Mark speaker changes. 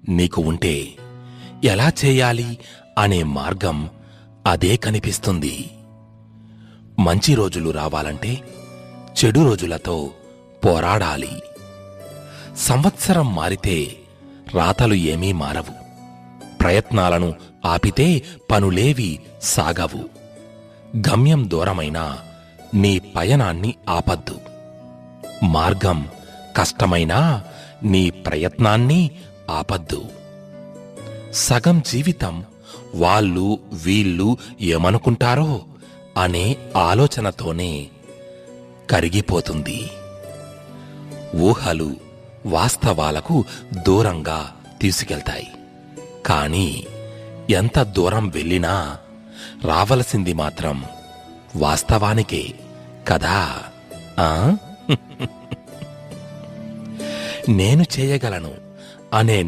Speaker 1: నీకు ఉంటే ఎలా చేయాలి అనే మార్గం అదే కనిపిస్తుంది. మంచి రోజులు రావాలంటే చెడు రోజులతో పోరాడాలి. సంవత్సరం మారితే రాతలు ఏమీ మారవు. ప్రయత్నాలను ఆపితే పనులేవి సాగవు. గమ్యం దూరమైనా నీ పయనాన్ని ఆపద్దు. మార్గం కష్టమైనా నీ ప్రయత్నాన్ని ఆపద్దు. సగం జీవితం వాళ్ళు వీళ్ళు ఏమనుకుంటారో అనే ఆలోచనతోనే కరిగిపోతుంది. ఊహలు వాస్తవాలకు దూరంగా తీసుకెళ్తాయి. కానీ ఎంత దూరం వెళ్ళినా రావలసింది మాత్రం వాస్తవానికే కదా. నేను చేయగలను అనే